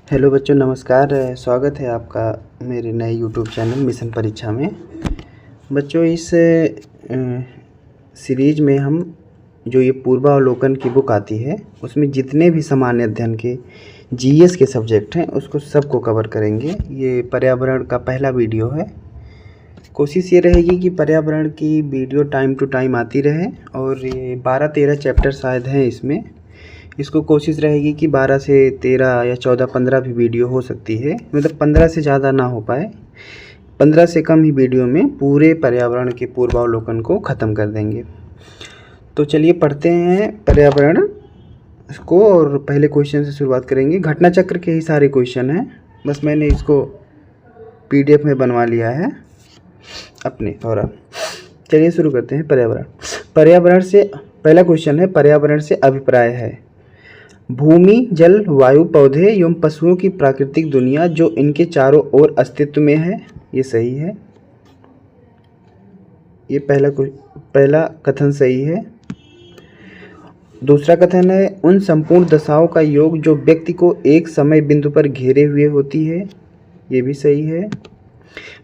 Hello बच्चों, नमस्कार। स्वागत है आपका मेरे नए यूट्यूब चैनल मिशन परीक्षा में। बच्चों, इस सीरीज में हम जो ये पूर्वावलोकन की बुक आती है उसमें जितने भी सामान्य अध्ययन के जीएस के सब्जेक्ट हैं उसको सबको कवर करेंगे। ये पर्यावरण का पहला वीडियो है। कोशिश ये रहेगी कि पर्यावरण की वीडियो टाइम टू टाइम आती रहे और ये 12-13 चैप्टर शायद हैं इसमें। इसको कोशिश रहेगी कि 12 से 13 या 14-15 भी वीडियो हो सकती है, मतलब 15 से ज़्यादा ना हो पाए। 15 से कम ही वीडियो में पूरे पर्यावरण के पूर्वावलोकन को ख़त्म कर देंगे। तो चलिए पढ़ते हैं पर्यावरण को और पहले क्वेश्चन से शुरुआत करेंगे। घटना चक्र के ही सारे क्वेश्चन हैं, बस मैंने इसको PDF में बनवा लिया है अपने थोड़ा। चलिए शुरू करते हैं। पर्यावरण से पहला क्वेश्चन है, पर्यावरण से अभिप्राय है भूमि, जल, वायु, पौधे एवं पशुओं की प्राकृतिक दुनिया जो इनके चारों ओर अस्तित्व में है। ये सही है, ये पहला कथन सही है। दूसरा कथन है उन संपूर्ण दशाओं का योग जो व्यक्ति को एक समय बिंदु पर घेरे हुए होती है। ये भी सही है।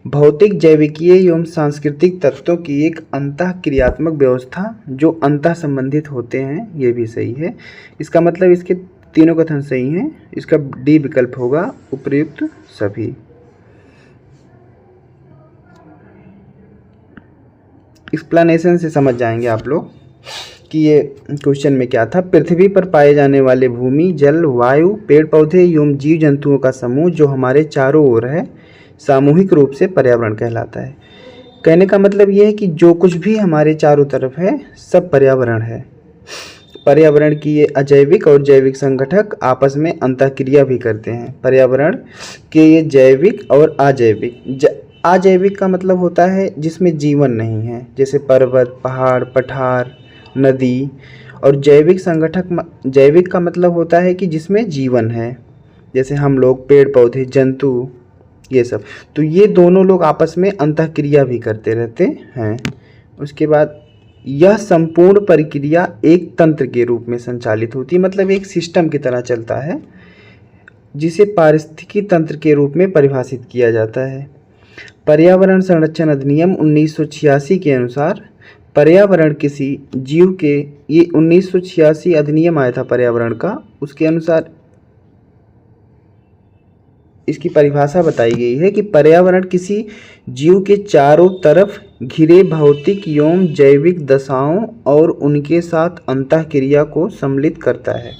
भौतिक, जैविकीय एवं सांस्कृतिक तत्वों की एक अंतःक्रियात्मक व्यवस्था जो अंतः संबंधित होते हैं। ये भी सही है। इसका मतलब इसके तीनों कथन सही हैं। इसका डी विकल्प होगा, उपर्युक्त सभी। एक्सप्लेनेशन से समझ जाएंगे आप लोग कि ये क्वेश्चन में क्या था। पृथ्वी पर पाए जाने वाले भूमि, जल, वायु, पेड़ पौधे एवं जीव जंतुओं का समूह जो हमारे चारों ओर है सामूहिक रूप से पर्यावरण कहलाता है। कहने का मतलब ये है कि जो कुछ भी हमारे चारों तरफ है सब पर्यावरण है। पर्यावरण की ये अजैविक और जैविक संगठक आपस में अंतःक्रिया भी करते हैं। पर्यावरण के ये जैविक और अजैविक अजैविक का मतलब होता है जिसमें जीवन नहीं है, जैसे पर्वत, पहाड़, पठार, नदी। और जैविक संगठक, जैविक का मतलब होता है कि जिसमें जीवन है, जैसे हम लोग, पेड़ पौधे, जंतु, ये सब। तो ये दोनों लोग आपस में अंतःक्रिया भी करते रहते हैं। उसके बाद यह संपूर्ण प्रक्रिया एक तंत्र के रूप में संचालित होती है, मतलब एक सिस्टम की तरह चलता है जिसे पारिस्थितिकी तंत्र के रूप में परिभाषित किया जाता है। पर्यावरण संरक्षण अधिनियम 1986 के अनुसार पर्यावरण किसी जीव के, ये 1986 अधिनियम आया था पर्यावरण का, उसके अनुसार इसकी परिभाषा बताई गई है कि पर्यावरण किसी जीव के चारों तरफ घिरे भौतिक एवं जैविक दशाओं और उनके साथ अंतःक्रिया को सम्मिलित करता है।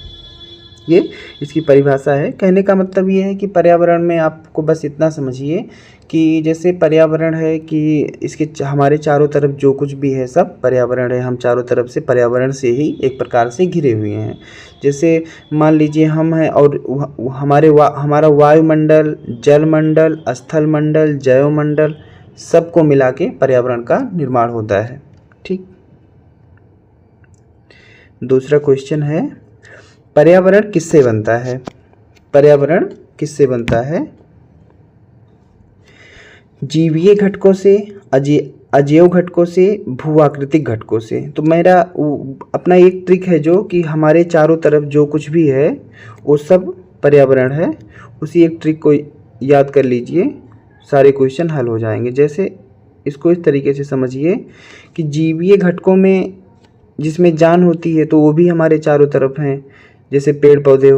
ये इसकी परिभाषा है। कहने का मतलब ये है कि पर्यावरण में आपको बस इतना समझिए कि जैसे पर्यावरण है कि इसके हमारे चारों तरफ जो कुछ भी है सब पर्यावरण है। हम चारों तरफ से पर्यावरण से ही एक प्रकार से घिरे हुए हैं। जैसे मान लीजिए हम हैं और हमारा वायुमंडल, जलमंडल, स्थल मंडल, जैवमंडल सबको मिला के पर्यावरण का निर्माण होता है। ठीक। दूसरा क्वेश्चन है, पर्यावरण किससे बनता है? पर्यावरण किससे बनता है? जीवीय घटकों से, अजैव घटकों से, भू-आकृतिक घटकों से। तो मेरा अपना एक ट्रिक है जो कि हमारे चारों तरफ जो कुछ भी है वो सब पर्यावरण है। उसी एक ट्रिक को याद कर लीजिए, सारे क्वेश्चन हल हो जाएंगे। जैसे इसको इस तरीके से समझिए कि जीवीय घटकों में जिसमें जान होती है तो वो भी हमारे चारों तरफ हैं, जैसे पेड़ पौधे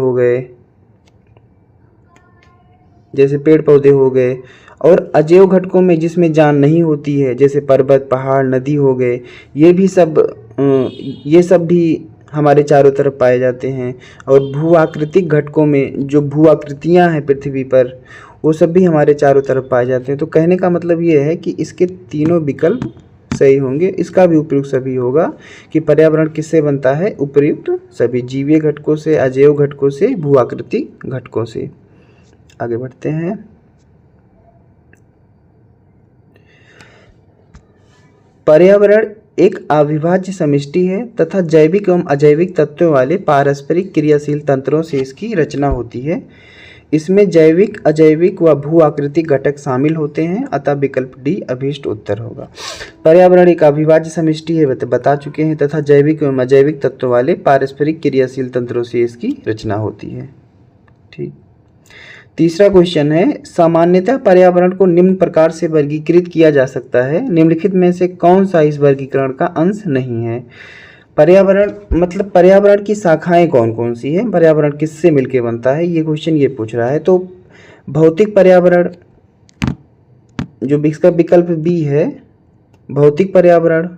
हो गए। और अजैव घटकों में जिसमें जान नहीं होती है, जैसे पर्वत, पहाड़, नदी हो गए, ये सब भी हमारे चारों तरफ पाए जाते हैं। और भू आकृतिक घटकों में जो भू आकृतियाँ हैं पृथ्वी पर, वो सब भी हमारे चारों तरफ पाए जाते हैं। तो कहने का मतलब ये है कि इसके तीनों विकल्प सही होंगे। इसका भी उपयुक्त सभी होगा कि पर्यावरण किससे बनता है? उपयुक्त सभी, जीवीय घटकों से, अजैव घटकों से, भू आकृतिक घटकों से। आगे बढ़ते हैं। पर्यावरण एक अविभाज्य समष्टि है तथा जैविक एवं अजैविक तत्वों वाले पारस्परिक क्रियाशील तंत्रों से इसकी रचना होती है। इसमें जैविक, अजैविक व भू आकृतिक घटक शामिल होते हैं, अतः विकल्प डी अभीष्ट उत्तर होगा। पर्यावरण एक अविभाज्य समष्टि है बता चुके हैं, तथा जैविक एवं अजैविक तत्वों वाले पारस्परिक क्रियाशील तंत्रों से इसकी रचना होती है। ठीक। तीसरा क्वेश्चन है, सामान्यतः पर्यावरण को निम्न प्रकार से वर्गीकृत किया जा सकता है, निम्नलिखित में से कौन सा इस वर्गीकरण का अंश नहीं है। पर्यावरण मतलब पर्यावरण की शाखाएं कौन कौन सी है, पर्यावरण किससे मिलके बनता है, ये क्वेश्चन ये पूछ रहा है। तो भौतिक पर्यावरण, जो इसका विकल्प बी है, भौतिक पर्यावरण,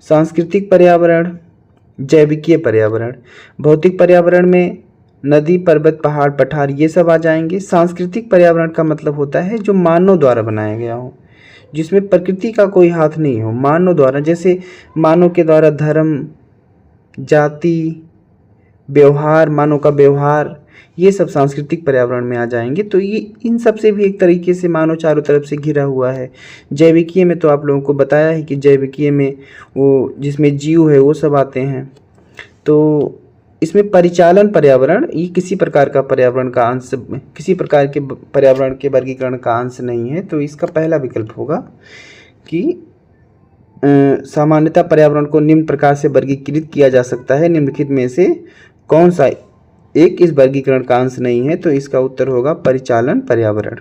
सांस्कृतिक पर्यावरण, जैविकीय पर्यावरण। भौतिक पर्यावरण में नदी, पर्वत, पहाड़, पठार ये सब आ जाएंगे। सांस्कृतिक पर्यावरण का मतलब होता है जो मानव द्वारा बनाया गया हो, जिसमें प्रकृति का कोई हाथ नहीं हो, मानव द्वारा, जैसे मानव के द्वारा धर्म, जाति, व्यवहार, मानव का व्यवहार, ये सब सांस्कृतिक पर्यावरण में आ जाएंगे। तो ये इन सब से भी एक तरीके से मानव चारों तरफ से घिरा हुआ है। जैविकीय में तो आप लोगों को बताया है कि जैविकीय में वो जिसमें जीव है वो सब आते हैं। तो इसमें परिचालन पर्यावरण, ये किसी प्रकार का पर्यावरण का अंश, किसी प्रकार के पर्यावरण के वर्गीकरण का अंश नहीं है। तो इसका पहला विकल्प होगा कि सामान्यतः पर्यावरण को निम्न प्रकार से वर्गीकृत किया जा सकता है, निम्नलिखित में से कौन सा एक इस वर्गीकरण का अंश नहीं है। तो इसका उत्तर होगा परिचालन पर्यावरण।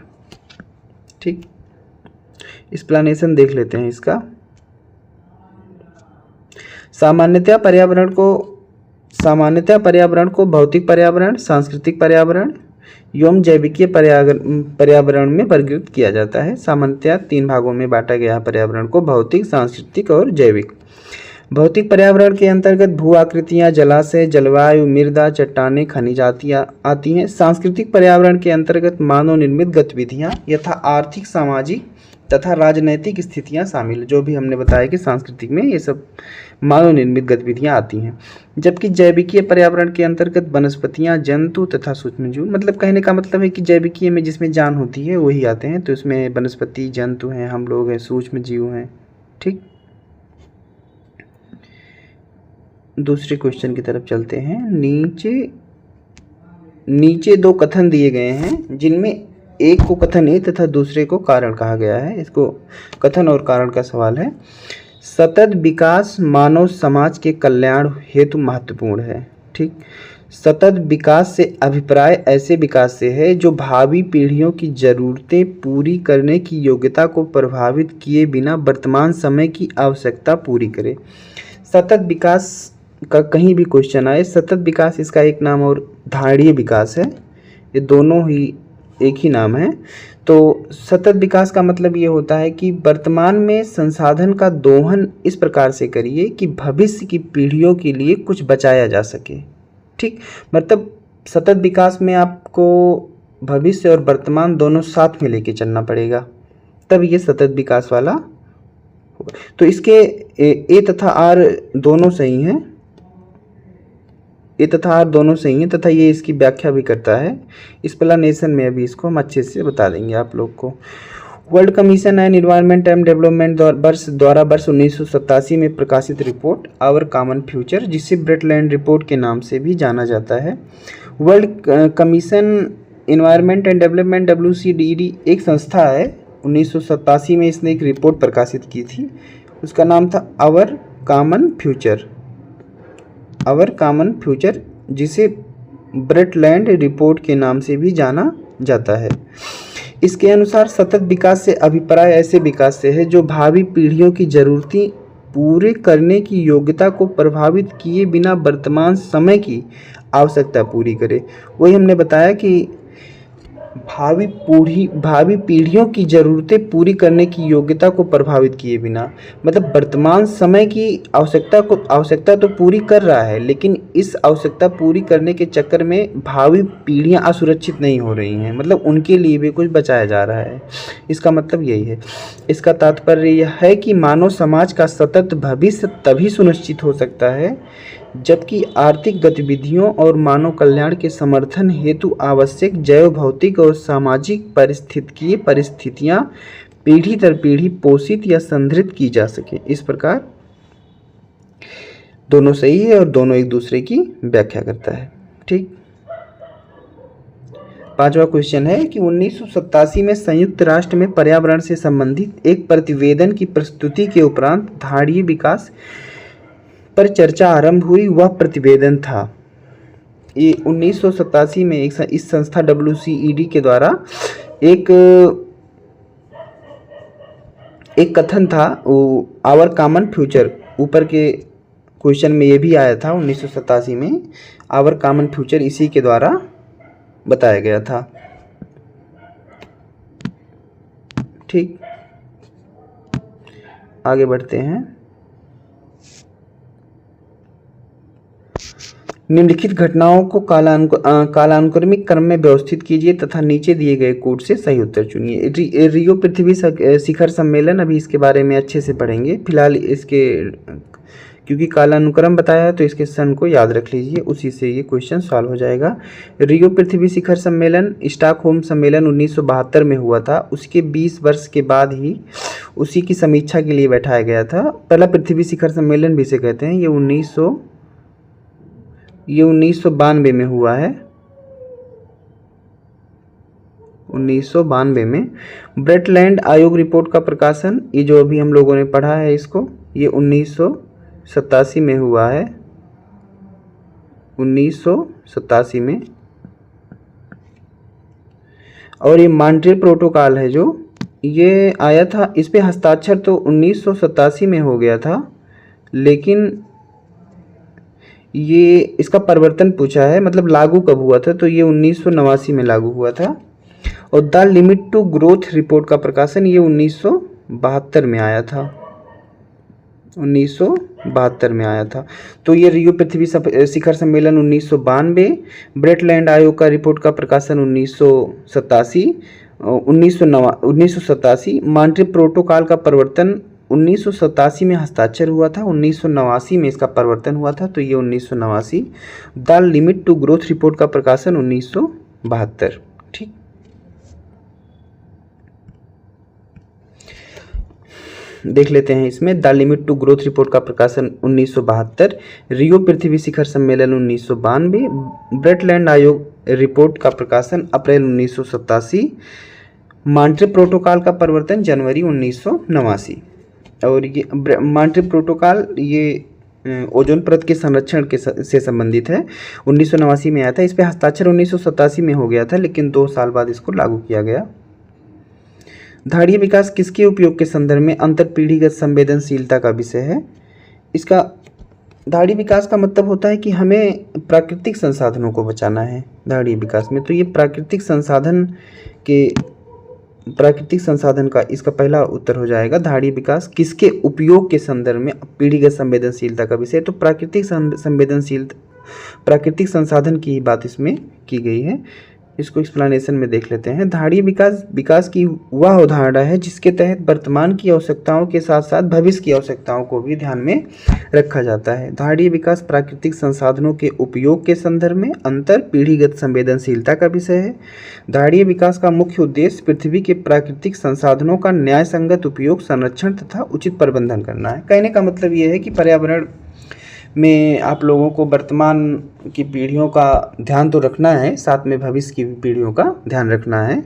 ठीक, एक्सप्लेनेशन देख लेते हैं इसका। सामान्यतः पर्यावरण को भौतिक पर्यावरण, सांस्कृतिक पर्यावरण एवं जैविकीय पर्यावरण में वर्गीकृत किया जाता है। सामान्यतः 3 भागों में बांटा गया है पर्यावरण को, भौतिक, सांस्कृतिक और जैविक। भौतिक पर्यावरण के अंतर्गत भू आकृतियाँ, जलाशय, जलवायु, मृदा, चट्टानें, खनिज आती हैं। सांस्कृतिक पर्यावरण के अंतर्गत मानव निर्मित गतिविधियाँ यथा आर्थिक, सामाजिक तथा राजनैतिक स्थितियाँ शामिल, जो भी हमने बताया कि सांस्कृतिक में ये सब मानव निर्मित गतिविधियाँ आती हैं। जबकि जैविकीय पर्यावरण के अंतर्गत वनस्पतियाँ, जंतु तथा सूक्ष्मजीव, मतलब कहने का मतलब है कि जैविकीय में जिसमें जान होती है वही आते हैं। तो इसमें वनस्पति, जंतु हैं, हम लोग हैं, सूक्ष्मजीव हैं। ठीक, दूसरे क्वेश्चन की तरफ चलते हैं। नीचे 2 कथन दिए गए हैं, जिनमें एक को कथन ए तथा दूसरे को कारण कहा गया है। इसको कथन और कारण का सवाल है। सतत विकास मानव समाज के कल्याण हेतु महत्वपूर्ण है। ठीक, सतत विकास से अभिप्राय ऐसे विकास से है जो भावी पीढ़ियों की जरूरतें पूरी करने की योग्यता को प्रभावित किए बिना वर्तमान समय की आवश्यकता पूरी करे। सतत विकास का कहीं भी क्वेश्चन आए, सतत विकास इसका एक नाम और धारणीय विकास है, ये दोनों ही एक ही नाम है। तो सतत विकास का मतलब ये होता है कि वर्तमान में संसाधन का दोहन इस प्रकार से करिए कि भविष्य की पीढ़ियों के लिए कुछ बचाया जा सके। ठीक, मतलब सतत विकास में आपको भविष्य और वर्तमान दोनों साथ में लेके चलना पड़ेगा, तब ये सतत विकास वाला होगा। तो इसके ए तथा आर दोनों सही हैं, ए तथा आर दोनों सही हैं तथा ये इसकी व्याख्या भी करता है। एक्सप्लेनेशन में अभी इसको हम अच्छे से बता देंगे आप लोग को। World commission and environment and development द्वारा वर्ष 1987 में प्रकाशित रिपोर्ट आवर कॉमन फ्यूचर, जिसे ब्रेटलैंड रिपोर्ट के नाम से भी जाना जाता है। World commission environment and development WCDD एक संस्था है। 1987 में इसने एक रिपोर्ट प्रकाशित की थी, उसका नाम था आवर कॉमन फ्यूचर, जिसे ब्रेटलैंड रिपोर्ट के नाम से भी जाना जाता है। इसके अनुसार सतत विकास से अभिप्राय ऐसे विकास से है जो भावी पीढ़ियों की जरूरतें पूरे करने की योग्यता को प्रभावित किए बिना वर्तमान समय की आवश्यकता पूरी करे। वही हमने बताया कि भावी पीढ़ियों की जरूरतें पूरी करने की योग्यता को प्रभावित किए बिना, मतलब वर्तमान समय की आवश्यकता तो पूरी कर रहा है, लेकिन इस आवश्यकता पूरी करने के चक्कर में भावी पीढ़ियां असुरक्षित नहीं हो रही हैं, मतलब उनके लिए भी कुछ बचाया जा रहा है। इसका मतलब यही है। इसका तात्पर्य यह है कि मानव समाज का सतत भविष्य तभी सुनिश्चित हो सकता है जबकि आर्थिक गतिविधियों और मानव कल्याण के समर्थन हेतु आवश्यक जैव भौतिक और सामाजिक पारिस्थितिकीय परिस्थितियां पीढ़ी दर पीढ़ी पोषित या संदृढ़ की जा सके। इस प्रकार दोनों सही है और दोनों एक दूसरे की व्याख्या करता है। ठीक, 5वां क्वेश्चन है कि 1987 में संयुक्त राष्ट्र में पर्यावरण से संबंधित एक प्रतिवेदन की प्रस्तुति के उपरांत धारणीय विकास पर चर्चा आरंभ हुई। वह प्रतिवेदन था, ये 1987 में इस संस्था WCED के द्वारा एक कथन था, वो आवर कॉमन फ्यूचर, ऊपर के क्वेश्चन में ये भी आया था 1987 में, आवर कॉमन फ्यूचर इसी के द्वारा बताया गया था। ठीक, आगे बढ़ते हैं। निम्नलिखित घटनाओं को कालानुक्रमिक क्रम में व्यवस्थित कीजिए तथा नीचे दिए गए कोड से सही उत्तर चुनिए। रियो पृथ्वी शिखर सम्मेलन, अभी इसके बारे में अच्छे से पढ़ेंगे। फिलहाल इसके क्योंकि कालानुक्रम बताया है तो इसके सन को याद रख लीजिए, उसी से ये क्वेश्चन सॉल्व हो जाएगा। रियो पृथ्वी शिखर सम्मेलन स्टॉकहोम सम्मेलन 1972 में हुआ था। उसके 20 वर्ष के बाद ही उसी की समीक्षा के लिए बैठाया गया था। पहला पृथ्वी शिखर सम्मेलन भी इसे कहते हैं। ये 1992 में हुआ है। 1992 में ब्रेटलैंड आयोग रिपोर्ट का प्रकाशन, ये जो अभी हम लोगों ने पढ़ा है इसको, ये 1987 में हुआ है। 1987 में। और ये मॉन्ट्रियल प्रोटोकॉल है जो ये आया था, इस पे हस्ताक्षर तो 1987 में हो गया था, लेकिन ये इसका परिवर्तन पूछा है, मतलब लागू कब हुआ था, तो ये 1989 में लागू हुआ था। और the limit to growth report का प्रकाशन ये 1972 में आया था। 1972 में आया था। तो ये रियो पृथ्वी शिखर सम्मेलन 1992, ब्रेटलैंड आयोग का रिपोर्ट का प्रकाशन 1987, मॉन्ट्रियल प्रोटोकॉल का परिवर्तन 1987 में हस्ताक्षर हुआ था, 1989 में इसका परिवर्तन हुआ था, तो ये 1989। The limit to growth report का प्रकाशन 1972। ठीक, देख लेते हैं इसमें। The limit to growth report का प्रकाशन 1972, रियो पृथ्वी शिखर सम्मेलन 1992, ब्रेटलैंड आयोग रिपोर्ट का प्रकाशन अप्रैल 1987, मॉन्ट्रियल प्रोटोकॉल का परिवर्तन जनवरी 1989। और ये मॉन्ट्रियल प्रोटोकॉल ये ओजोन परत के संरक्षण से संबंधित है। 1989 में आया था। इस पे हस्ताक्षर 1987 में हो गया था, लेकिन 2 साल बाद इसको लागू किया गया। धाड़ीय विकास किसके उपयोग के संदर्भ में अंतरपीढ़ीगत संवेदनशीलता का विषय है। इसका धाड़ीय विकास का मतलब होता है कि हमें प्राकृतिक संसाधनों को बचाना है धाड़ीय विकास में। तो ये प्राकृतिक संसाधन का इसका पहला उत्तर हो जाएगा। धाड़ीय विकास किसके उपयोग के संदर्भ में पीढ़ीगत संवेदनशीलता का विषय, तो प्राकृतिक संसाधन की बात इसमें की गई है। इसको एक्सप्लेनेशन में देख लेते हैं। धाड़ीय विकास की वह अवधारणा है जिसके तहत वर्तमान की आवश्यकताओं के साथ साथ भविष्य की आवश्यकताओं को भी ध्यान में रखा जाता है। धाड़ीय विकास प्राकृतिक संसाधनों के उपयोग के संदर्भ में अंतर पीढ़ीगत संवेदनशीलता का विषय है। धाड़ीय विकास का मुख्य उद्देश्य पृथ्वी के प्राकृतिक संसाधनों का न्याय संगत उपयोग, संरक्षण तथा उचित प्रबंधन करना है। कहने का मतलब यह है कि पर्यावरण में आप लोगों को वर्तमान की पीढ़ियों का ध्यान तो रखना है, साथ में भविष्य की पीढ़ियों का ध्यान रखना है।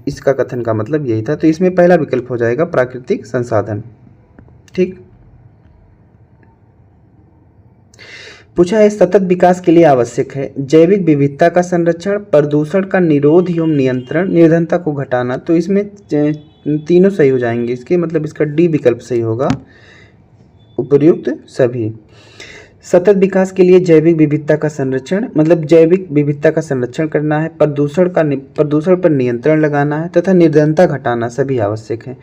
इसका कथन का मतलब यही था। तो इसमें पहला विकल्प हो जाएगा प्राकृतिक संसाधन। ठीक, पूछा है सतत विकास के लिए आवश्यक है जैविक विविधता का संरक्षण, प्रदूषण का निरोध एवं नियंत्रण, निर्धनता को घटाना। तो इसमें तीनों सही हो जाएंगे इसके, मतलब इसका डी विकल्प सही होगा, उपर्युक्त सभी। सतत विकास के लिए जैविक विविधता का संरक्षण, मतलब जैविक विविधता का संरक्षण करना है, प्रदूषण पर नियंत्रण लगाना है तथा निर्धनता घटाना सभी आवश्यक है।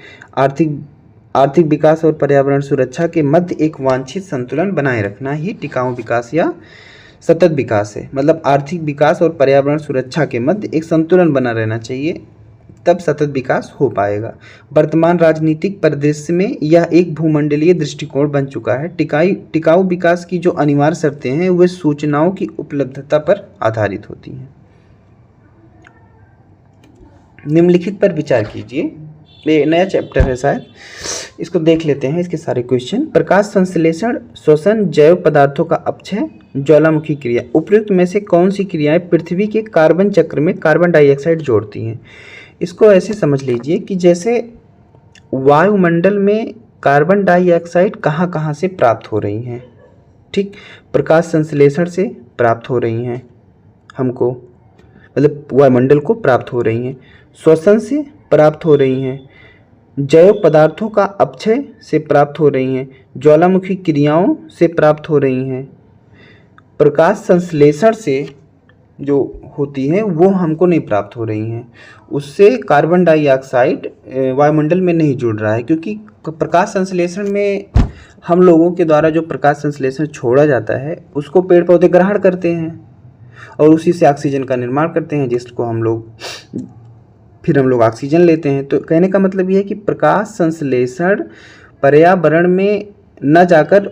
आर्थिक विकास और पर्यावरण सुरक्षा के मध्य एक वांछित संतुलन बनाए रखना ही टिकाऊ विकास या सतत विकास है। मतलब आर्थिक विकास और पर्यावरण सुरक्षा के मध्य एक संतुलन बना रहना चाहिए, तब सतत विकास हो पाएगा। वर्तमान राजनीतिक परिदृश्य में यह एक भूमंडलीय दृष्टिकोण बन चुका है। टिकाऊ विकास की जो अनिवार्य शर्तें हैं वे सूचनाओं की उपलब्धता पर आधारित होती हैं। निम्नलिखित पर विचार कीजिए। ये नया चैप्टर है शायद, इसको देख लेते हैं। इसके सारे क्वेश्चन। प्रकाश संश्लेषण, श्वसन, जैव पदार्थों का अपक्षय, ज्वालामुखी क्रिया, उपयुक्त में से कौन सी क्रियाएं पृथ्वी के कार्बन चक्र में कार्बन डाइऑक्साइड जोड़ती हैं। इसको ऐसे समझ लीजिए कि जैसे वायुमंडल में कार्बन डाइऑक्साइड कहाँ कहाँ से प्राप्त हो रही हैं। ठीक, प्रकाश संश्लेषण से प्राप्त हो रही हैं, हमको, मतलब वायुमंडल को प्राप्त हो रही हैं। श्वसन से प्राप्त हो रही हैं, जैव पदार्थों का अपक्षय से प्राप्त हो रही हैं, ज्वालामुखी क्रियाओं से प्राप्त हो रही हैं, प्रकाश संश्लेषण से जो होती हैं वो हमको नहीं प्राप्त हो रही हैं। उससे कार्बन डाइऑक्साइड वायुमंडल में नहीं जुड़ रहा है, क्योंकि प्रकाश संश्लेषण में हम लोगों के द्वारा जो प्रकाश संश्लेषण छोड़ा जाता है उसको पेड़ पौधे ग्रहण करते हैं और उसी से ऑक्सीजन का निर्माण करते हैं, जिसको हम लोग ऑक्सीजन लेते हैं। तो कहने का मतलब ये है कि प्रकाश संश्लेषण पर्यावरण में न जाकर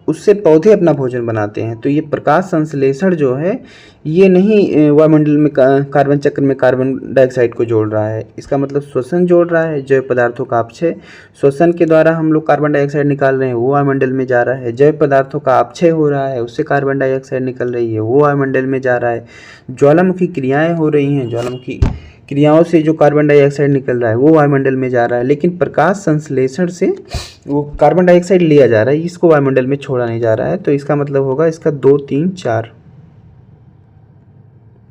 उससे पौधे अपना भोजन बनाते हैं। तो ये प्रकाश संश्लेषण जो है ये नहीं वायुमंडल में कार्बन चक्र में कार्बन डाइऑक्साइड को जोड़ रहा है, इसका मतलब श्वसन जोड़ रहा है। जैव पदार्थों का अपक्षय, श्वसन के द्वारा हम लोग कार्बन डाइऑक्साइड निकाल रहे हैं, वो वायुमंडल में जा रहा है। जैव पदार्थों का अपक्षय हो रहा है, उससे कार्बन डाइऑक्साइड निकल रही है, वो वायुमंडल में जा रहा है। ज्वालामुखी क्रियाएँ हो रही हैं, ज्वालामुखी क्रियाओं से जो कार्बन डाइऑक्साइड निकल रहा है वो वायुमंडल में जा रहा है, लेकिन प्रकाश संश्लेषण से वो कार्बन डाइऑक्साइड लिया जा रहा है, इसको वायुमंडल में छोड़ा नहीं जा रहा है। तो इसका मतलब होगा इसका 2, 3, 4,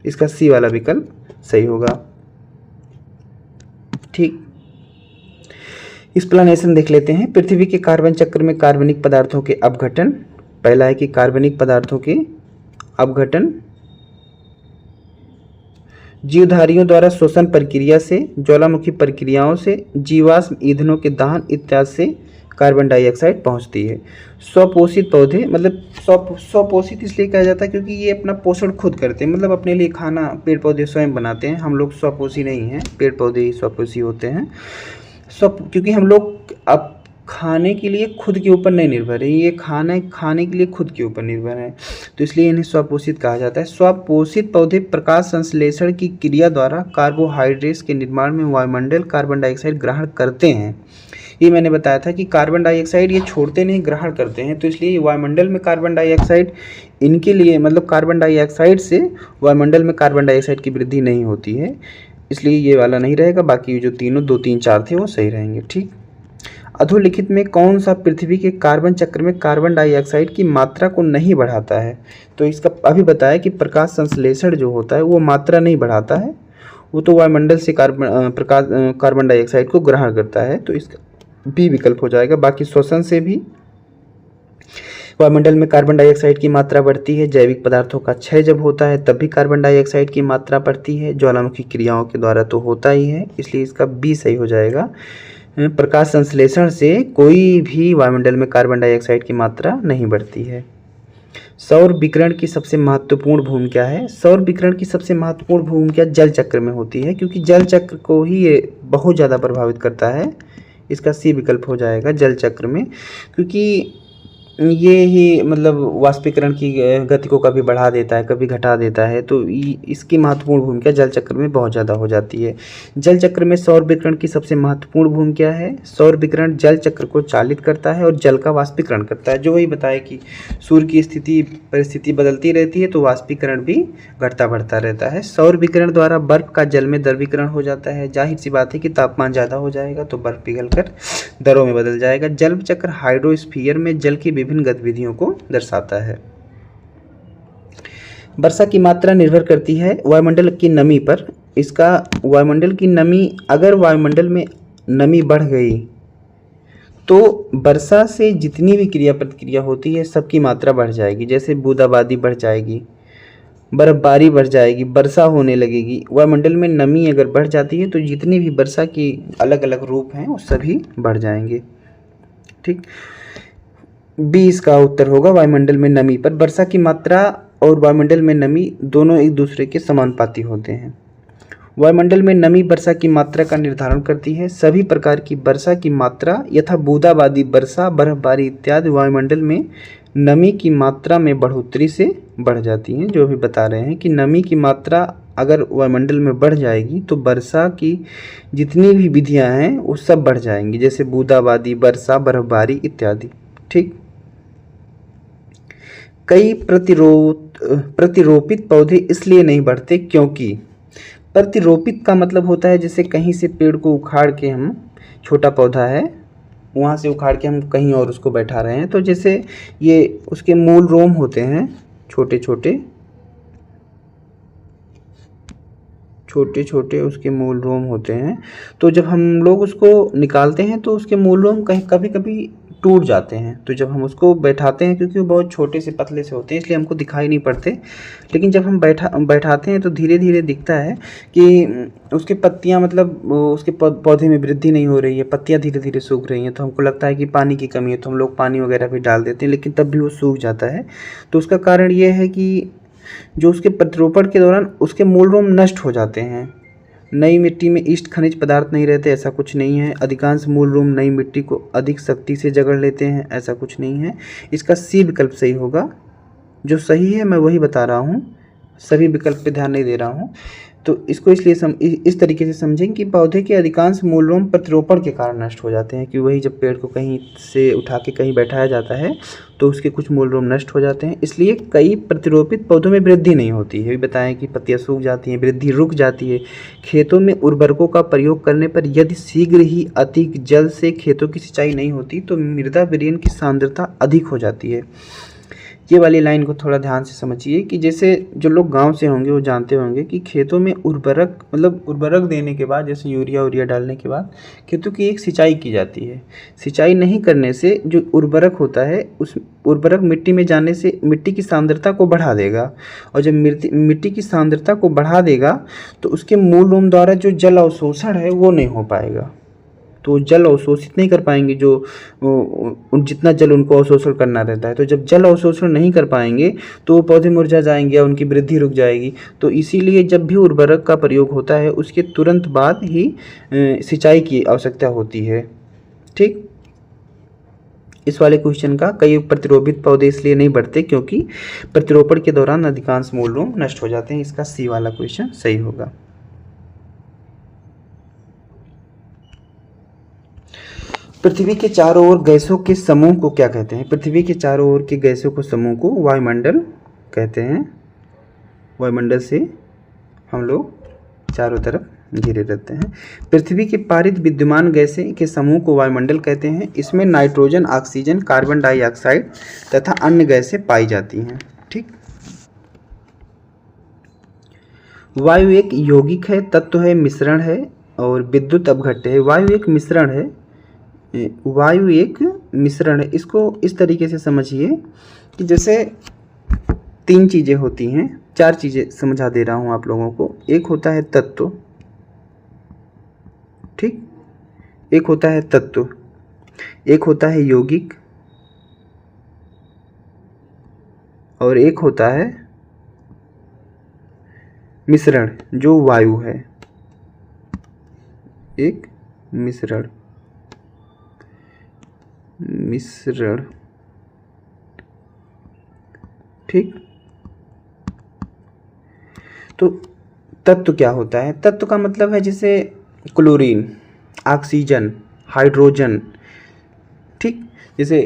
इसका सी वाला विकल्प सही होगा। ठीक, एक्सप्लेनेशन देख लेते हैं। पृथ्वी के कार्बन चक्र में कार्बनिक पदार्थों के अपघटन, पहला है कि कार्बनिक पदार्थों के अपघटन जीवधारियों द्वारा श्वसन प्रक्रिया से, ज्वालामुखी प्रक्रियाओं से, जीवाश्म ईंधनों के दहन इत्यादि से कार्बन डाइऑक्साइड पहुंचती है। स्वपोषित पौधे, मतलब स्वपोषित इसलिए कहा जाता है क्योंकि ये अपना पोषण खुद करते हैं, मतलब अपने लिए खाना पेड़ पौधे स्वयं बनाते हैं। हम लोग स्वपोषी नहीं हैं, पेड़ पौधे ही स्वपोषी होते हैं। क्योंकि हम लोग अब खाने के लिए खुद के ऊपर नहीं निर्भर है, ये खाने के लिए खुद के ऊपर निर्भर है, तो इसलिए इन्हें स्वपोषित कहा जाता है। स्वपोषित पौधे प्रकाश संश्लेषण की क्रिया द्वारा कार्बोहाइड्रेट्स के निर्माण में वायुमंडल कार्बन डाइऑक्साइड ग्रहण करते हैं। ये मैंने बताया था कि कार्बन डाइऑक्साइड ये छोड़ते नहीं, ग्रहण करते हैं। तो इसलिए वायुमंडल में कार्बन डाइऑक्साइड इनके लिए, मतलब कार्बन डाइऑक्साइड से वायुमंडल में कार्बन डाइऑक्साइड की वृद्धि नहीं होती है, इसलिए ये वाला नहीं रहेगा। बाकी जो तीनों 2, 3, 4 थे वो सही रहेंगे। ठीक, अधोलिखित में कौन सा पृथ्वी के कार्बन चक्र में कार्बन डाइऑक्साइड की मात्रा को नहीं बढ़ाता है? तो इसका अभी बताया कि प्रकाश संश्लेषण जो होता है वो मात्रा नहीं बढ़ाता है, वो तो वायुमंडल से कार्बन डाइऑक्साइड को ग्रहण करता है, तो इसका बी विकल्प हो जाएगा। बाकी श्वसन से भी वायुमंडल में कार्बन डाइऑक्साइड की मात्रा बढ़ती है, जैविक पदार्थों का क्षय जब होता है तब भी कार्बन डाइऑक्साइड की मात्रा बढ़ती है, ज्वालामुखी क्रियाओं के द्वारा तो होता ही है, इसलिए इसका बी सही हो जाएगा। प्रकाश संश्लेषण से कोई भी वायुमंडल में कार्बन डाइऑक्साइड की मात्रा नहीं बढ़ती है। सौर विकिरण की सबसे महत्वपूर्ण भूमिका है। सौर विकिरण की सबसे महत्वपूर्ण भूमिका जल चक्र में होती है, क्योंकि जल चक्र को ही ये बहुत ज़्यादा प्रभावित करता है, इसका सी विकल्प हो जाएगा जल चक्र में, क्योंकि ये ही मतलब वाष्पीकरण की गति को कभी बढ़ा देता है, कभी घटा देता है, तो इसकी महत्वपूर्ण भूमिका जल चक्र में बहुत ज़्यादा हो जाती है। जल चक्र में सौर विकिरण की सबसे महत्वपूर्ण भूमिका है। सौर विकिरण जल चक्र को चालित करता है और जल का वाष्पीकरण करता है। जो वही बताया कि सूर्य की परिस्थिति बदलती रहती है तो वाष्पीकरण भी घटता बढ़ता रहता है। सौर विकिरण द्वारा बर्फ का जल में द्रवीकरण हो जाता है। जाहिर सी बात है कि तापमान ज़्यादा हो जाएगा तो बर्फ पिघलकर दरों में बदल जाएगा। जल चक्र हाइड्रोस्फीयर में जल की विभिन्न गतिविधियों को दर्शाता है। वर्षा की मात्रा निर्भर करती है वायुमंडल की नमी पर। इसका वायुमंडल की नमी, अगर वायुमंडल में नमी बढ़ गई तो वर्षा से जितनी भी क्रिया प्रतिक्रिया होती है सबकी मात्रा बढ़ जाएगी। जैसे बूंदाबांदी बढ़ जाएगी, बर्फबारी बढ़ जाएगी, वर्षा होने लगेगी। वायुमंडल में नमी अगर बढ़ जाती है तो जितनी भी वर्षा की अलग अलग रूप हैं वो सभी बढ़ जाएंगे। ठीक, बी इसका उत्तर होगा वायुमंडल में नमी पर। वर्षा की मात्रा और वायुमंडल में नमी दोनों एक दूसरे के समानुपाती होते हैं। वायुमंडल में नमी वर्षा की मात्रा का निर्धारण करती है। सभी प्रकार की वर्षा की मात्रा यथा बूंदाबांदी वर्षा, बर्फबारी इत्यादि वायुमंडल में नमी की मात्रा में बढ़ोतरी से बढ़ जाती हैं। जो भी बता रहे हैं कि नमी की मात्रा अगर वायुमंडल में बढ़ जाएगी तो वर्षा की जितनी भी विधियां हैं वो सब बढ़ जाएंगी, जैसे बूंदाबांदी, वर्षा, बर्फबारी इत्यादि। ठीक, कई प्रतिरोपित पौधे इसलिए नहीं बढ़ते क्योंकि, प्रतिरोपित का मतलब होता है जैसे कहीं से पेड़ को उखाड़ के, हम छोटा पौधा है वहाँ से उखाड़ के हम कहीं और उसको बैठा रहे हैं, तो जैसे ये उसके मूल रोम होते हैं छोटे छोटे, छोटे छोटे उसके मूल रोम होते हैं। तो जब हम लोग उसको निकालते हैं तो उसके मूल रोम कहीं कभी कभी टूट जाते हैं। तो जब हम उसको बैठाते हैं, क्योंकि वो बहुत छोटे से पतले से होते हैं इसलिए हमको दिखाई नहीं पड़ते, लेकिन जब हम बैठाते हैं तो धीरे धीरे दिखता है कि उसके पत्तियां, मतलब उसके पौधे में वृद्धि नहीं हो रही है, पत्तियां धीरे धीरे सूख रही हैं। तो हमको लगता है कि पानी की कमी है, तो हम लोग पानी वगैरह भी डाल देते हैं, लेकिन तब भी वो सूख जाता है। तो उसका कारण ये है कि जो उसके प्रत्यारोपण के दौरान उसके मूल रोम नष्ट हो जाते हैं। नई मिट्टी में ईस्ट खनिज पदार्थ नहीं रहते, ऐसा कुछ नहीं है। अधिकांश मूल रोम नई मिट्टी को अधिक सख्ती से जकड़ लेते हैं, ऐसा कुछ नहीं है। इसका सी विकल्प सही होगा। जो सही है मैं वही बता रहा हूँ, सभी विकल्प पे ध्यान नहीं दे रहा हूँ। तो इसको इसलिए इस तरीके से समझें कि पौधे के अधिकांश मूल रोम प्रत्यारोपण के कारण नष्ट हो जाते हैं, कि वही जब पेड़ को कहीं से उठा के कहीं बैठाया जाता है तो उसके कुछ मूल रोम नष्ट हो जाते हैं, इसलिए कई प्रत्यारोपित पौधों में वृद्धि नहीं होती है। भी बताएं कि पत्तियां सूख जाती हैं, वृद्धि रुक जाती है। खेतों में उर्वरकों का प्रयोग करने पर यदि शीघ्र ही अधिक जल से खेतों की सिंचाई नहीं होती तो मृदा विरयन की सांद्रता अधिक हो जाती है। ये वाली लाइन को थोड़ा ध्यान से समझिए कि जैसे जो लोग गांव से होंगे वो जानते होंगे कि खेतों में उर्वरक, मतलब उर्वरक देने के बाद, जैसे यूरिया डालने के बाद खेतों की एक सिंचाई की जाती है। सिंचाई नहीं करने से जो उर्वरक होता है, उस उर्वरक मिट्टी में जाने से मिट्टी की सांद्रता को बढ़ा देगा, और जब मिट्टी की सांद्रता को बढ़ा देगा तो उसके मूल रोम द्वारा जो जल अवशोषण है वो नहीं हो पाएगा। तो जल अवशोषित नहीं कर पाएंगे, जो जितना जल उनको अवशोषण करना रहता है। तो जब जल अवशोषण नहीं कर पाएंगे तो वो पौधे मुरझा जाएंगे या उनकी वृद्धि रुक जाएगी। तो इसीलिए जब भी उर्वरक का प्रयोग होता है उसके तुरंत बाद ही सिंचाई की आवश्यकता होती है। ठीक, इस वाले क्वेश्चन का कई प्रतिरोपित पौधे इसलिए नहीं बढ़ते क्योंकि प्रत्यारोपण के दौरान अधिकांश मूल रोम नष्ट हो जाते हैं। इसका सी वाला क्वेश्चन सही होगा। पृथ्वी के चारों ओर गैसों के समूह को क्या कहते हैं? पृथ्वी के चारों ओर के गैसों को समूह को वायुमंडल कहते हैं। वायुमंडल से हम लोग चारों तरफ घिरे रहते हैं। पृथ्वी के पारित विद्यमान गैसें के समूह को वायुमंडल कहते हैं। इसमें नाइट्रोजन, ऑक्सीजन, कार्बन डाइऑक्साइड तथा अन्य गैसें पाई जाती हैं। ठीक, वायु एक यौगिक है, तत्व है, मिश्रण है और विद्युत अपघट्य है। वायु एक मिश्रण है, वायु एक मिश्रण है। इसको इस तरीके से समझिए कि जैसे तीन चीज़ें होती हैं, चार चीज़ें समझा दे रहा हूँ आप लोगों को। एक होता है तत्व, ठीक, एक होता है तत्व, एक होता है यौगिक और एक होता है मिश्रण जो वायु है। एक मिश्रण, ठीक। तो तत्व क्या होता है? तत्व का मतलब है जैसे क्लोरीन, ऑक्सीजन, हाइड्रोजन, ठीक। जैसे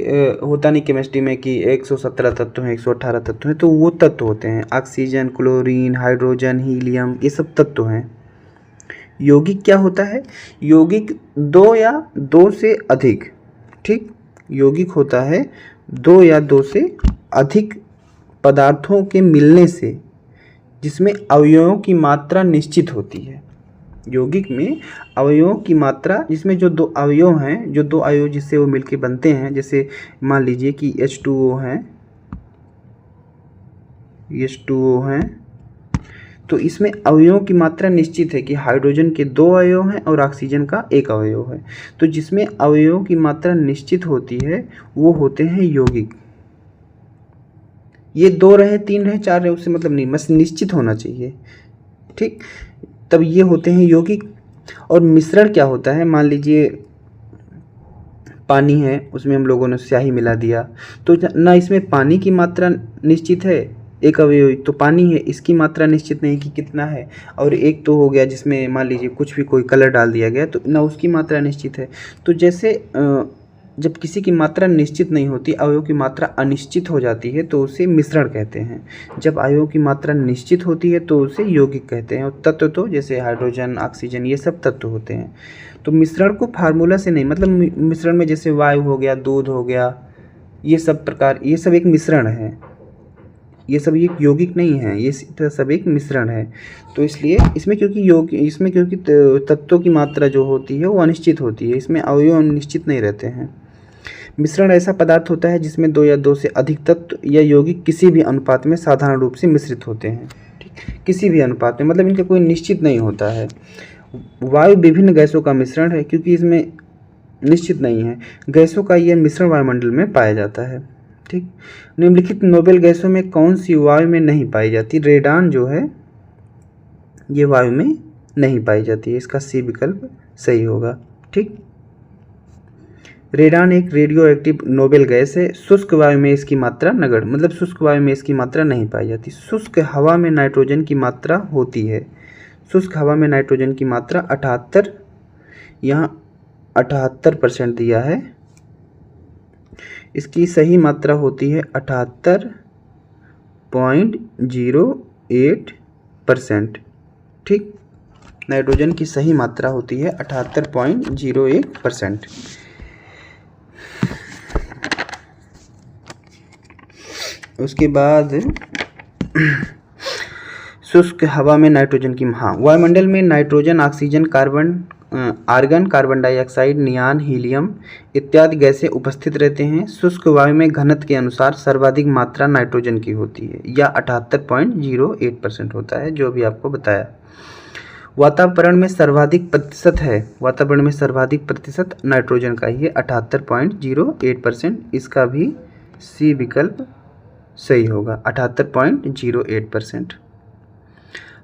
होता नहीं केमिस्ट्री में कि 117 तत्व हैं, 118 तत्व हैं, तो वो तत्व होते हैं। ऑक्सीजन, क्लोरीन, हाइड्रोजन, हीलियम, ये सब तत्व हैं। यौगिक क्या होता है? यौगिक दो या दो से अधिक, ठीक, यौगिक होता है दो या दो से अधिक पदार्थों के मिलने से जिसमें अवयवों की मात्रा निश्चित होती है। यौगिक में अवयवों की मात्रा, जिसमें जो दो अवयव हैं, जो दो अवयव जिससे वो मिलके बनते हैं, जैसे मान लीजिए कि H2O हैं, H2O हैं, तो इसमें अवयवों की मात्रा निश्चित है कि हाइड्रोजन के दो अवयव हैं और ऑक्सीजन का एक अवयव है। तो जिसमें अवयवों की मात्रा निश्चित होती है वो होते हैं यौगिक। ये दो रहे, तीन रहे, चार रहे, उससे मतलब नहीं, बस निश्चित होना चाहिए, ठीक, तब ये होते हैं यौगिक। और मिश्रण क्या होता है? मान लीजिए पानी है, उसमें हम लोगों ने स्याही मिला दिया, तो ना इसमें पानी की मात्रा निश्चित है, एक अवयव तो पानी है, इसकी मात्रा निश्चित नहीं कि कितना है, और एक तो हो गया जिसमें मान लीजिए कुछ भी कोई कलर डाल दिया गया, तो ना उसकी मात्रा निश्चित है। तो जैसे जब किसी की मात्रा निश्चित नहीं होती, अवयव की मात्रा अनिश्चित हो जाती है, तो उसे मिश्रण कहते हैं। जब अवयव की मात्रा निश्चित होती है तो उसे यौगिक कहते हैं। और तत्व तो जैसे हाइड्रोजन, ऑक्सीजन, ये सब तत्व होते हैं। तो मिश्रण को फार्मूला से नहीं, मतलब मिश्रण में जैसे वायु हो गया, दूध हो गया, ये सब प्रकार, ये सब एक मिश्रण है। ये सब एक यौगिक नहीं है, ये सब एक मिश्रण है। तो इसलिए इसमें क्योंकि तत्वों की मात्रा जो होती है वो अनिश्चित होती है, इसमें अवयव निश्चित नहीं रहते हैं। मिश्रण ऐसा पदार्थ होता है जिसमें दो या दो से अधिक तत्व या यौगिक किसी भी अनुपात में साधारण रूप से मिश्रित होते हैं। ठीक, किसी भी अनुपात में, मतलब इनका कोई निश्चित नहीं होता है। वायु विभिन्न गैसों का मिश्रण है, क्योंकि इसमें निश्चित नहीं है। गैसों का यह मिश्रण वायुमंडल में पाया जाता है। ठीक, निम्नलिखित नोबेल गैसों में कौन सी वायु में नहीं पाई जाती? रेडान जो है ये वायु में नहीं पाई जाती है, इसका सी विकल्प सही होगा। ठीक, रेडान एक रेडियो एक्टिव नोबेल गैस है। शुष्क वायु में इसकी मात्रा नगण्य, मतलब शुष्क वायु में इसकी मात्रा नहीं पाई जाती। शुष्क हवा में नाइट्रोजन की मात्रा होती है। शुष्क हवा में नाइट्रोजन की मात्रा 78, यहाँ 78% दिया है, इसकी सही मात्रा होती है 78.08%। ठीक, नाइट्रोजन की सही मात्रा होती है 78.01%। उसके बाद शुष्क हवा में नाइट्रोजन की, हाँ, वायुमंडल में nitrogen, oxygen, argon, carbon dioxide, neon, helium इत्यादि गैसें उपस्थित रहते हैं। शुष्क वायु में घनत्व के अनुसार सर्वाधिक मात्रा नाइट्रोजन की होती है, या 78.08% होता है, जो भी आपको बताया। वातावरण में सर्वाधिक प्रतिशत नाइट्रोजन का ही है, 78.08%। इसका भी सी विकल्प सही होगा, 78.08%।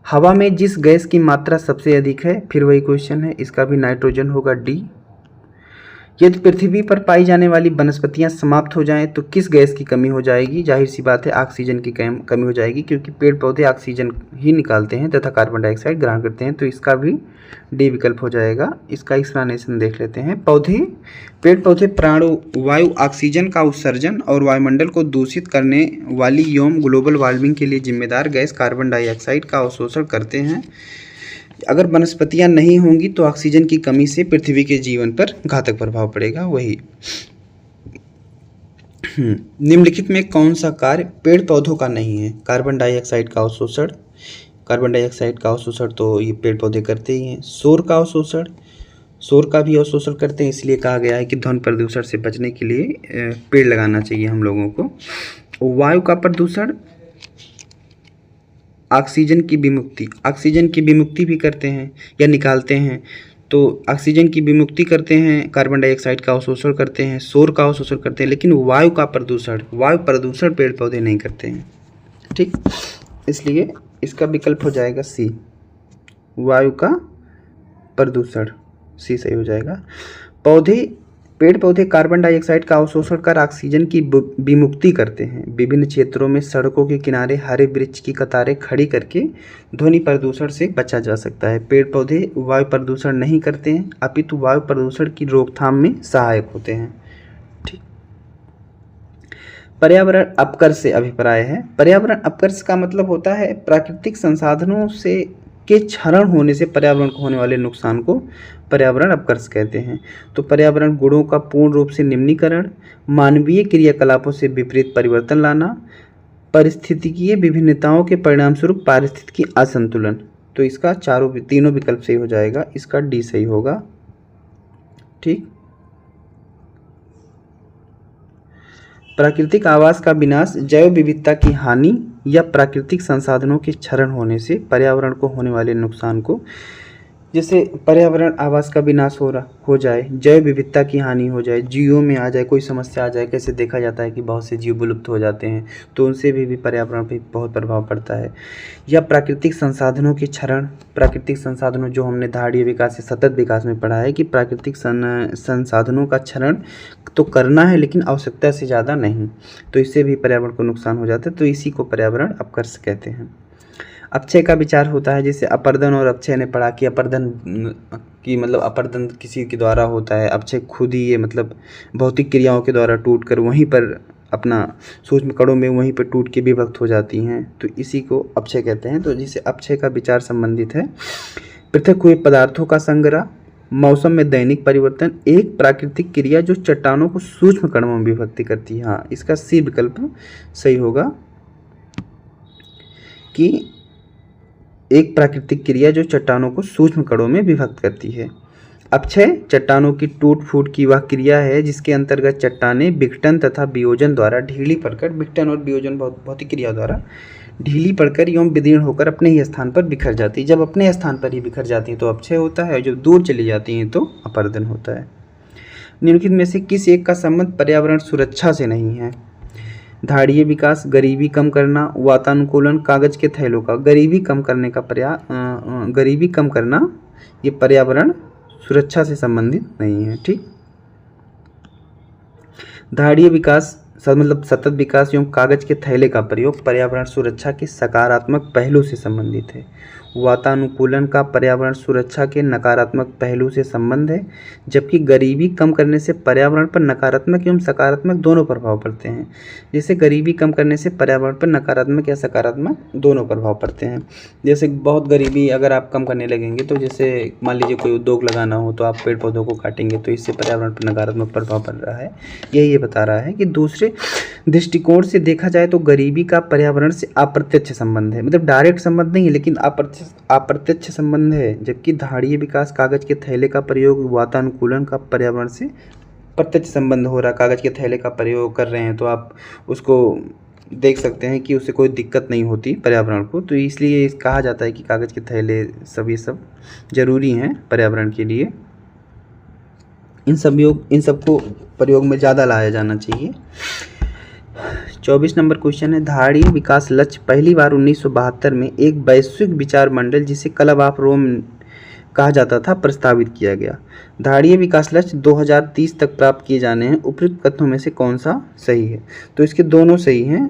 हवा में जिस गैस की मात्रा सबसे अधिक है, फिर वही क्वेश्चन है, इसका भी नाइट्रोजन होगा, डी। यदि पृथ्वी पर पाई जाने वाली वनस्पतियां समाप्त हो जाएं तो किस गैस की कमी हो जाएगी? जाहिर सी बात है, ऑक्सीजन की कमी हो जाएगी, क्योंकि पेड़ पौधे ऑक्सीजन ही निकालते हैं तथा कार्बन डाइऑक्साइड ग्रहण करते हैं। तो इसका भी डी विकल्प हो जाएगा। इसका एक्सप्लेनेशन देख लेते हैं। पेड़ पौधे प्राणु वायु ऑक्सीजन का उत्सर्जन और वायुमंडल को दूषित करने वाली एवं ग्लोबल वार्मिंग के लिए जिम्मेदार गैस कार्बन डाइऑक्साइड का अवशोषण करते हैं। अगर वनस्पतियां नहीं होंगी तो ऑक्सीजन की कमी से पृथ्वी के जीवन पर घातक प्रभाव पड़ेगा। वही निम्नलिखित में कौन सा कार्य पेड़ पौधों का नहीं है? कार्बन डाइऑक्साइड का अवशोषण तो ये पेड़ पौधे करते ही हैं। शोर का भी अवशोषण करते हैं, इसलिए कहा गया है कि ध्वनि प्रदूषण से बचने के लिए पेड़ लगाना चाहिए हम लोगों को। वायु का प्रदूषण, ऑक्सीजन की विमुक्ति भी करते हैं या निकालते हैं। तो ऑक्सीजन की विमुक्ति करते हैं, कार्बन डाइऑक्साइड का अवशोषण करते हैं, शोर का अवशोषण करते हैं, लेकिन वायु प्रदूषण पेड़ पौधे नहीं करते हैं। ठीक, इसलिए इसका विकल्प हो जाएगा सी, वायु का प्रदूषण, सी सही हो जाएगा। पेड़ पौधे कार्बन डाइऑक्साइड का अवशोषण कर ऑक्सीजन की विमुक्ति करते हैं। विभिन्न क्षेत्रों में सड़कों के किनारे हरे वृक्ष की कतारें खड़ी करके ध्वनि प्रदूषण से बचा जा सकता है। पेड़ पौधे वायु प्रदूषण नहीं करते हैं, अपितु वायु प्रदूषण की रोकथाम में सहायक होते हैं। ठीक, पर्यावरण अपकर्ष से अभिप्राय है। पर्यावरण अपकर्ष का मतलब होता है प्राकृतिक संसाधनों के क्षरण होने से पर्यावरण को होने वाले नुकसान को पर्यावरण अपकर्ष कहते हैं। तो पर्यावरण गुणों का पूर्ण रूप से निम्नीकरण, मानवीय क्रियाकलापों से विपरीत परिवर्तन लाना, पारिस्थितिकीय विभिन्नताओं के परिणामस्वरूप पारिस्थितिकी असंतुलन। तो इसका तीनों विकल्प सही हो जाएगा, इसका डी सही होगा। ठीक, प्राकृतिक आवास का विनाश, जैव विविधता की हानि या प्राकृतिक संसाधनों के क्षरण होने से पर्यावरण को होने वाले नुकसान को, जैसे पर्यावरण आवास का विनाश हो जाए, जैव विविधता की हानि हो जाए, जीवों में आ जाए कोई समस्या आ जाए, कैसे देखा जाता है कि बहुत से जीव विलुप्त हो जाते हैं, तो उनसे भी पर्यावरण पे बहुत प्रभाव पड़ता है। या प्राकृतिक संसाधनों के क्षरण, प्राकृतिक संसाधनों जो हमने धारणीय विकास या सतत विकास में पढ़ा है कि प्राकृतिक संसाधनों का क्षरण तो करना है लेकिन आवश्यकता से ज़्यादा नहीं, तो इससे भी पर्यावरण को नुकसान हो जाता है। तो इसी को पर्यावरण अपकर्ष कहते हैं। अपक्षय का विचार होता है, जैसे अपरदन और अपक्षय ने पढ़ा कि अपरदन किसी के द्वारा होता है, अपक्षय खुद ही ये मतलब भौतिक क्रियाओं के द्वारा टूटकर वहीं पर अपना सूक्ष्म कणों में वहीं पर टूट के विभक्त हो जाती हैं, तो इसी को अपक्षय कहते हैं। तो जिससे अपक्षय का विचार संबंधित है। पृथक हुए पदार्थों का संग्रह, मौसम में दैनिक परिवर्तन, एक प्राकृतिक क्रिया जो चट्टानों को सूक्ष्म कणों में विभक्ति करती है। हाँ, इसका सी विकल्प सही होगा। कि एक प्राकृतिक क्रिया जो चट्टानों को सूक्ष्म कणों में विभक्त करती है। अपक्षय चट्टानों की टूट फूट की वह क्रिया है जिसके अंतर्गत चट्टानें विघटन तथा वियोजन द्वारा ढीली पड़कर, विघटन और वियोजन भौतिक क्रिया द्वारा ढीली पड़कर एवं विदीर्ण होकर अपने ही स्थान पर बिखर जाती है। जब अपने स्थान पर ही बिखर जाती हैं तो अपक्षय होता है, और जब दूर चली जाती हैं तो अपर्दन होता है। निम्नलिखित में से किस एक का संबंध पर्यावरण सुरक्षा से नहीं है? धाड़ीय विकास, गरीबी कम करना, वातानुकूलन, कागज के थैलों का। गरीबी कम करना ये पर्यावरण सुरक्षा से संबंधित नहीं है। ठीक। धाड़ीय विकास मतलब सतत विकास एवं कागज के थैले का प्रयोग पर्यावरण सुरक्षा के सकारात्मक पहलू से संबंधित है। वातानुकूलन का पर्यावरण सुरक्षा के नकारात्मक पहलू से संबंध है, जबकि गरीबी कम करने से पर्यावरण पर नकारात्मक एवं सकारात्मक दोनों प्रभाव पड़ते हैं। जैसे गरीबी कम करने से पर्यावरण पर नकारात्मक या सकारात्मक दोनों प्रभाव पड़ते हैं। जैसे बहुत गरीबी अगर आप कम करने लगेंगे तो जैसे मान लीजिए कोई उद्योग लगाना हो तो आप पेड़ पौधों को काटेंगे तो इससे पर्यावरण पर नकारात्मक प्रभाव पड़ रहा है। यही ये बता रहा है कि दूसरे दृष्टिकोण से देखा जाए तो गरीबी का पर्यावरण से अप्रत्यक्ष संबंध है, मतलब डायरेक्ट संबंध नहीं है लेकिन अप्रत्यक्ष संबंध है। जबकि धाड़ीय विकास, कागज के थैले का प्रयोग, वातानुकूलन का पर्यावरण से प्रत्यक्ष संबंध हो रहा है। कागज के थैले का प्रयोग कर रहे हैं तो आप उसको देख सकते हैं कि उससे कोई दिक्कत नहीं होती पर्यावरण को, तो इसलिए कहा जाता है कि कागज के थैले सब ये सब जरूरी हैं पर्यावरण के लिए। इन सबको प्रयोग में ज़्यादा लाया जाना चाहिए। 24 नंबर क्वेश्चन है, धाड़ीय विकास लक्ष्य पहली बार 1972 में एक वैश्विक विचार मंडल जिसे क्लब ऑफ रोम कहा जाता था प्रस्तावित किया गया। धाड़ीय विकास लक्ष्य 2030 तक प्राप्त किए जाने हैं। उपयुक्त कथनों में से कौन सा सही है? तो इसके दोनों सही हैं।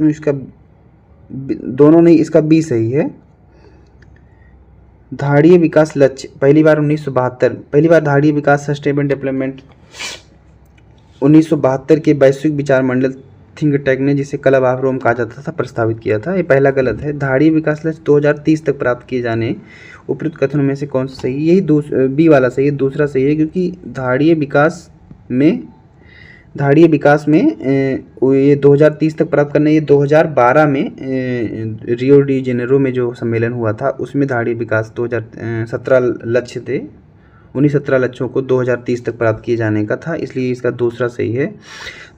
इसका दोनों नहीं, इसका बी सही है। धाड़ीय विकास लक्ष्य पहली बार 1972, पहली बार धाड़ीय विकास सस्टेनेबल डेवलपमेंट 1972 के वैश्विक विचार मंडल थिंक टैंक ने, जिसे क्लब ऑफ रोम कहा जाता था, प्रस्तावित किया था। ये पहला गलत है। धाड़ीय विकास लक्ष्य 2030 तक प्राप्त किए जाने उपयुक्त कथनों में से कौन सा सही? यही बी वाला सही है, दूसरा सही है, क्योंकि धाड़ीय विकास में ये 2030 तक प्राप्त करना, ये 2012 में रियो डी जेनेरो में जो सम्मेलन हुआ था उसमें धाड़ीय विकास 2017 लक्ष्य थे, 17 लक्ष्यों को 2030 तक प्राप्त किए जाने का था, इसलिए इसका दूसरा सही है।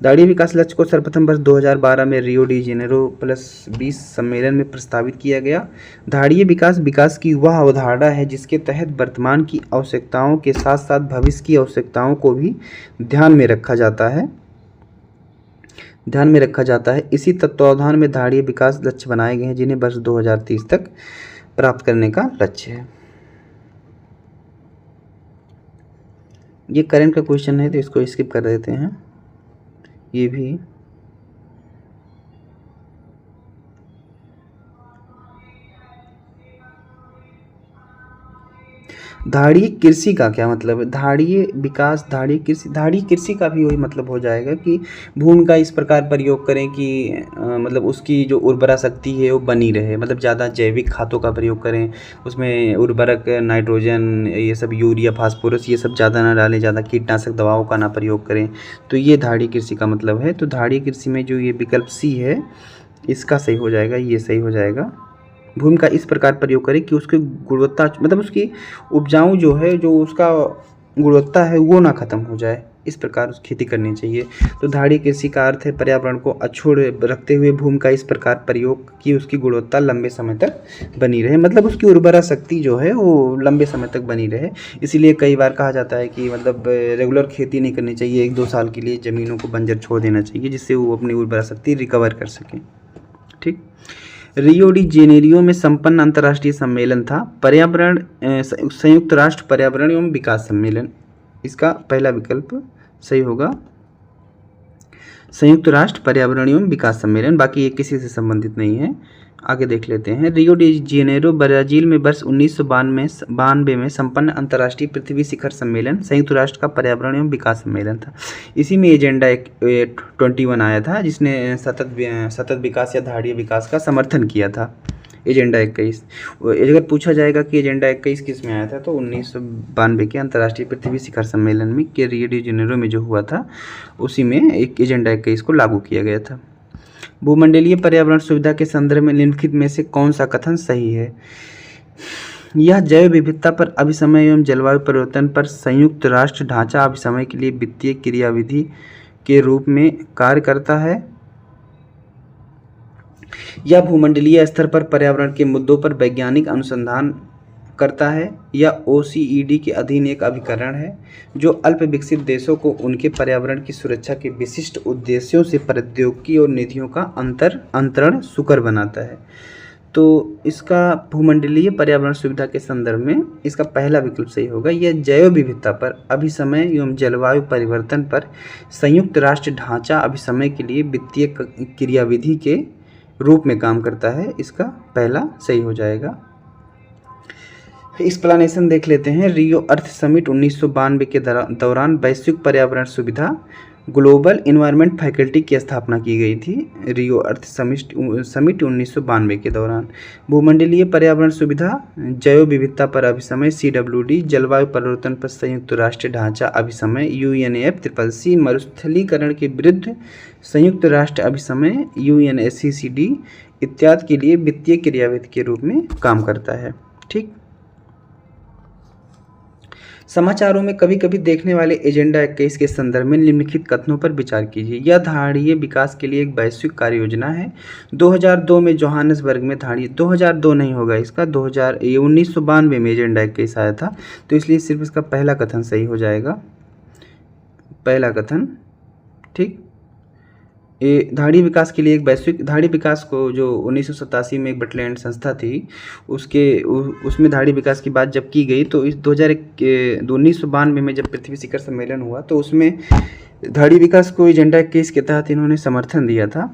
धाड़ीय विकास लक्ष्य को सर्वप्रथम वर्ष 2012 में रियो डी जेनेरो +20 सम्मेलन में प्रस्तावित किया गया। धाड़ीय विकास की वह अवधारणा है जिसके तहत वर्तमान की आवश्यकताओं के साथ साथ भविष्य की आवश्यकताओं को भी ध्यान में रखा जाता है। इसी तत्वावधान में धाड़ीय विकास लक्ष्य बनाए गए हैं जिन्हें वर्ष 2030 तक प्राप्त करने का लक्ष्य है। ये करंट का क्वेश्चन है तो इसको स्किप कर देते हैं। ये भी धाड़ीय कृषि का क्या मतलब है? धाड़ीय विकास, धाड़ीय कृषि का भी वही मतलब हो जाएगा कि भूमि का इस प्रकार प्रयोग करें कि मतलब उसकी जो उर्वरा शक्ति है वो बनी रहे, मतलब ज़्यादा जैविक खादों का प्रयोग करें, उसमें उर्वरक नाइट्रोजन, ये सब यूरिया, फास्फोरस, ये सब ज़्यादा ना डालें, ज़्यादा कीटनाशक दवाओं का ना प्रयोग करें, तो ये धाड़ीय कृषि का मतलब है। तो धाड़ीय कृषि में जो ये विकल्प सी है इसका सही हो जाएगा, ये सही हो जाएगा। भूमि का इस प्रकार प्रयोग करें कि उसकी गुणवत्ता, मतलब उसकी उपजाऊ जो है, जो उसका गुणवत्ता है वो ना खत्म हो जाए, इस प्रकार उस खेती करनी चाहिए। तो धाड़ीय कृषि का अर्थ है पर्यावरण को अछूत रखते हुए भूमि का इस प्रकार प्रयोग कि उसकी गुणवत्ता लंबे समय तक बनी रहे, मतलब उसकी उर्वरा शक्ति जो है वो लंबे समय तक बनी रहे। इसीलिए कई बार कहा जाता है कि मतलब रेगुलर खेती नहीं करनी चाहिए, 1-2 साल के लिए ज़मीनों को बंजर छोड़ देना चाहिए जिससे वो अपनी उर्वरा शक्ति रिकवर कर सकें। ठीक। रियो डी जेनेरियो में संपन्न अंतर्राष्ट्रीय सम्मेलन था पर्यावरण संयुक्त राष्ट्र पर्यावरण एवं विकास सम्मेलन। इसका पहला विकल्प सही होगा, संयुक्त राष्ट्र पर्यावरण एवं विकास सम्मेलन, बाकी ये किसी से संबंधित नहीं है। आगे देख लेते हैं। रियो डी जेनेरो ब्राजील में वर्ष 1992 में संपन्न अंतर्राष्ट्रीय पृथ्वी शिखर सम्मेलन संयुक्त राष्ट्र का पर्यावरण एवं विकास सम्मेलन था। इसी में एजेंडा 21 आया था जिसने सतत विकास या धाड़ीय विकास का समर्थन किया था। एजेंडा 21 अगर पूछा जाएगा कि एजेंडा 21 किस में आया था तो 1992 के अंतर्राष्ट्रीय पृथ्वी शिखर सम्मेलन में के रियो डी जेनेरो में जो हुआ था उसी में एक एजेंडा 21 को लागू किया गया था। भूमंडलीय पर्यावरण सुविधा के संदर्भ में निम्नलिखित में से कौन सा कथन सही है? यह जैव विविधता पर अभिसमय एवं जलवायु परिवर्तन पर संयुक्त राष्ट्र ढांचा अभिसमय के लिए वित्तीय क्रियाविधि के रूप में कार्य करता है। यह भूमंडलीय स्तर पर पर्यावरण के मुद्दों पर वैज्ञानिक अनुसंधान करता है। यह OECD के अधीन एक अभिकरण है जो अल्प विकसित देशों को उनके पर्यावरण की सुरक्षा के विशिष्ट उद्देश्यों से प्रौद्योगिकी और निधियों का अंतरण सुकर बनाता है। तो इसका भूमंडलीय पर्यावरण सुविधा के संदर्भ में इसका पहला विकल्प सही होगा। यह जैव विविधता पर अभिसमय एवं जलवायु परिवर्तन पर संयुक्त राष्ट्र ढांचा अभिसमय के लिए वित्तीय क्रियाविधि के रूप में काम करता है। इसका पहला सही हो जाएगा। एक्सप्लेनेशन देख लेते हैं। रियो अर्थ समिट 1992 के दौरान वैश्विक पर्यावरण सुविधा ग्लोबल इन्वायरमेंट फैकल्टी की स्थापना की गई थी। रियो अर्थ समिट 1992 के दौरान भूमंडलीय पर्यावरण सुविधा, जैव विविधता पर अभिसमय CWD, जलवायु परिवर्तन पर संयुक्त राष्ट्र ढांचा अभिसमय UNFCCC, मरुस्थलीकरण के विरुद्ध संयुक्त राष्ट्र अभिसमय UNSCCD इत्यादि के लिए वित्तीय क्रियाविधि के रूप में काम करता है। ठीक। समाचारों में कभी कभी देखने वाले एजेंडा 21 के संदर्भ में निम्नलिखित कथनों पर विचार कीजिए। यह धारणीय विकास के लिए एक वैश्विक कार्य योजना है। 2002 में जोहान्सबर्ग में 2002 नहीं होगा इसका, 1992 में एजेंडा 21 आया था, तो इसलिए सिर्फ इसका पहला कथन सही हो जाएगा, पहला कथन। ठीक। ये धाड़ी विकास के लिए एक वैश्विक, धाड़ी विकास को जो 1987 में एक बटलैंड संस्था थी उसमें धाड़ी विकास की बात जब की गई तो इस 1992 में जब पृथ्वी शिखर सम्मेलन हुआ तो उसमें धाड़ी विकास को एजेंडा 21 के तहत इन्होंने समर्थन दिया था।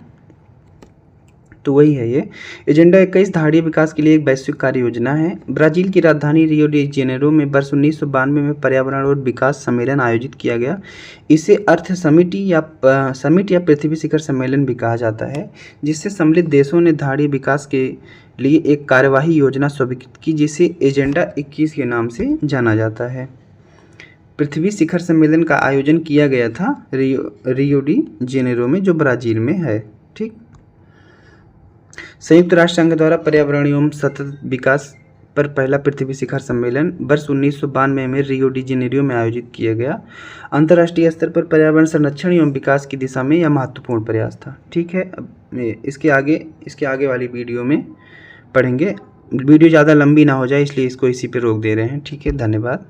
तो वही है ये एजेंडा 21 धाड़ी विकास के लिए एक वैश्विक कार्य योजना है। ब्राजील की राजधानी रियो डी जेनेरो में वर्ष 1992 में पर्यावरण और विकास सम्मेलन आयोजित किया गया। इसे अर्थ समिट या पृथ्वी शिखर सम्मेलन भी कहा जाता है, जिससे सम्मिलित देशों ने धाड़ी विकास के लिए एक कार्यवाही योजना स्वीकृत की, जिसे एजेंडा 21 के नाम से जाना जाता है। पृथ्वी शिखर सम्मेलन का आयोजन किया गया था रियो डी जेनेरो में, जो ब्राजील में है। ठीक। संयुक्त राष्ट्र संघ द्वारा पर्यावरण एवं सतत विकास पर पहला पृथ्वी शिखर सम्मेलन वर्ष 1992 में रियो डी जेनेरो में आयोजित किया गया। अंतर्राष्ट्रीय स्तर पर पर्यावरण संरक्षण एवं विकास की दिशा में यह महत्वपूर्ण प्रयास था। ठीक है। अब इसके आगे वाली वीडियो में पढ़ेंगे। वीडियो ज़्यादा लंबी ना हो जाए इसलिए इसको इसी पे रोक दे रहे हैं। ठीक है, धन्यवाद।